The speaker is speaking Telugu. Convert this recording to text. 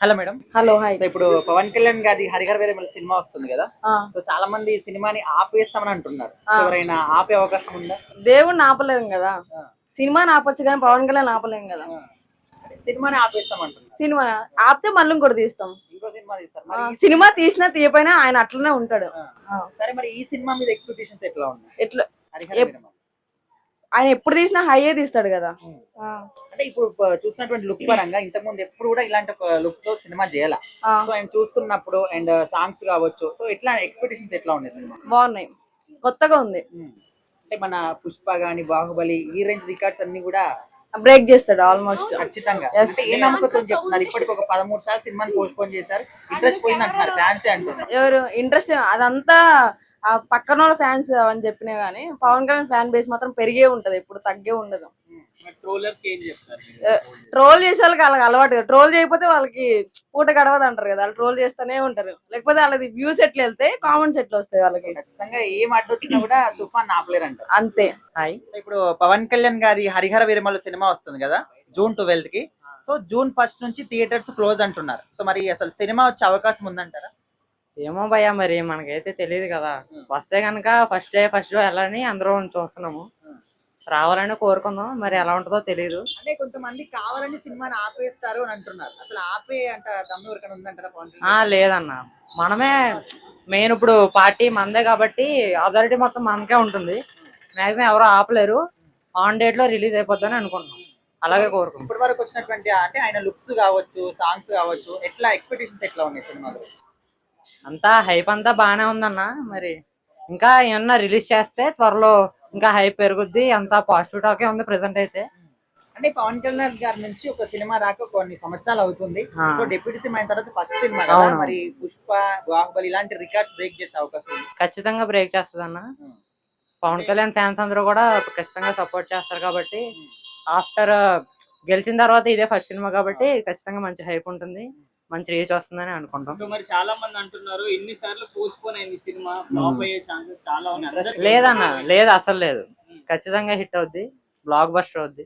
Hello madam. Hello hi. So ఇప్పుడు పవన్ కళ్యాణ్ గారి హరిహర వీరమల్లి సినిమా వస్తుంది కదా. సో చాలా మంది ఈ సినిమాని ఆపేస్తామని అంటున్నారు. సో ఎవరైనా ఆపే అవకాశం ఉందా? దేవుడిని ఆపలేము కదా, సినిమాని ఆపొచ్చు కానీ పవన్ కళ్యాణ్ ఆపలేము కదా. సినిమాని ఆపేస్తాం అంటున్నారు. సినిమా ఆపితే మళ్ళీ ఇంకోటి తీస్తాం. ఇంకో సినిమా తీస్తారు మరి సినిమా తీసినా తీయపోయినా ఆయన అట్లనే ఉంటాడు. సరే మరి ఈ సినిమా మీద ఎక్స్పెక్టేషన్స్ ఎట్లా ఉన్నాయి? ఎట్లా హరిహర వీరమల్లి ఆయన ఎప్పుడు తీసినా హైయే తీస్తాడు కదా. అంటే ఇప్పుడు చూసినటువంటి లుక్ పరంగా ఇంతకు ముందు ఎప్పుడు కూడా ఇలాంటి ఒక లుక్ తో సినిమా చేయాల. సో ఆయన చూస్తున్నప్పుడు అండ్ సాంగ్స్ కావచ్చు, సో ఎట్లా ఎక్స్పెక్టేషన్స్ ఎట్లా ఉన్నాయి సినిమా? బాగున్నాయి, కొత్తగా ఉంది. అంటే మన పుష్ప గాని బాహుబలి ఈ రేంజ్ రికార్డ్స్ అన్ని కూడా బ్రేక్ చేస్తాడు ఆల్మోస్ట్. ఖచ్చితంగా. అంటే ఏ నమ్మకంతో చెప్తున్నారు? ఇప్పటికి ఒక 13 సార్లు సినిమాని పోస్ట్ పోన్ చేశారు, ఇంట్రెస్ట్ పోయింది అంటున్నారు, ఫ్యాన్సే అంటున్నారు. ఎవరు ఇంట్రెస్ట్ అదంతా ఆ పక్కన వాళ్ళ ఫ్యాన్స్ అని చెప్పినా గానీ పవన్ కళ్యాణ్ ఫ్యాన్ బేస్ మాత్రం పెరిగే ఉంటది, ఎప్పుడు తగ్గే ఉండదు. ట్రోల్ చేసే వాళ్ళకి వాళ్ళకి అలవాటు, ట్రోల్ చేయకపోతే వాళ్ళకి పూట గడవదు అంటారు కదా, వాళ్ళు ట్రోల్ చేస్తూనే ఉంటారు. లేకపోతే వాళ్ళది వ్యూస్ ఎట్లా వెళ్తాయి, కామెంట్స్ ఎట్లా వస్తాయి వాళ్ళకి. ఖచ్చితంగా ఏం అడ్డొచ్చినా కూడా తుఫాన్ ఆపలేరు అంటారు. అంతే. ఇప్పుడు పవన్ కళ్యాణ్ గారి హరిహర వీరమల్లి సినిమా వస్తుంది కదా జూన్ 12 కి. సో జూన్ 1 నుంచి థియేటర్స్ క్లోజ్ అంటున్నారు. సో మరి అసలు సినిమా వచ్చే అవకాశం ఉందంటారా? ఏమో భయ్యా, మరి మనకైతే తెలియదు కదా. వస్తే కనుక ఫస్ట్ షో వెళ్ళని అందరం చూస్తున్నాము, రావాలని కోరుకుందాం. మరి ఎలా ఉంటుందో తెలియదు. అంటే కొంతమంది కావాలని సినిమాని ఆపేస్తారు అని అంటున్నారు. అసలు ఆపే అంట దమ్ము ఎవరికైనా ఉందంటారా పవన్ కళ్యాణ్? లేదన్న, మనమే మెయిన్. ఇప్పుడు పార్టీ మనదే కాబట్టి అథారిటీ మొత్తం మనకే ఉంటుంది. మ్యాక్సిమం ఎవరో ఆపలేరు. ఆన్ డేట్ లో రిలీజ్ అయిపోద్దని అనుకుంటున్నాం, అలాగే కోరుకుంటాం. ఇప్పటి వరకు వచ్చినటువంటి అంటే ఆయన లుక్స్ కావచ్చు, సాంగ్స్ కావచ్చు, ఎట్లా ఎక్స్పెక్టేషన్స్ ఎట్లా ఉన్నాయి సినిమాలో? అంతా హైప్ అంతా బాగానే ఉందన్న. మరి ఇంకా ఏమన్నా రిలీజ్ చేస్తే త్వరలో ఇంకా హైప్ పెరుగుద్ది. అంతా పాజిటివ్ టాకే ఉంది ప్రెసెంట్ అయితే. అంటే పవన్ కళ్యాణ్ గారి నుంచి ఒక సినిమా రాక కొన్ని సంవత్సరాలు అవుతుంది. సో డిప్యూటీ సినిమా అయిన తర్వాత ఫస్ట్ సినిమా కదా, మరి పుష్ప బాహుబలి ఇలాంటి రికార్డ్స్ బ్రేక్ చేసే అవకాశం ఉంది? ఖచ్చితంగా బ్రేక్ చేస్తుంది అన్న. పవన్ కళ్యాణ్ ఫ్యాన్స్ అందరూ కూడా ఖచ్చితంగా సపోర్ట్ చేస్తారు కాబట్టి, ఆఫ్టర్ గెలిచిన తర్వాత ఇదే ఫస్ట్ సినిమా కాబట్టి ఖచ్చితంగా మంచి హైప్ ఉంటుంది, మంచి రీచ్ వస్తుందని అనుకుంటాం. మరి చాలా మంది అంటున్నారు ఇన్నిసార్లు పోస్ట్ పోన్ అయింది సినిమా, ఫ్లాప్ అయ్యే ఛాన్సెస్ చాలా ఉన్నాయి. లేదన్న, లేదు, అసలు లేదు. ఖచ్చితంగా హిట్ అవుద్ది, బ్లాక్ బస్టర్ అవుద్ది.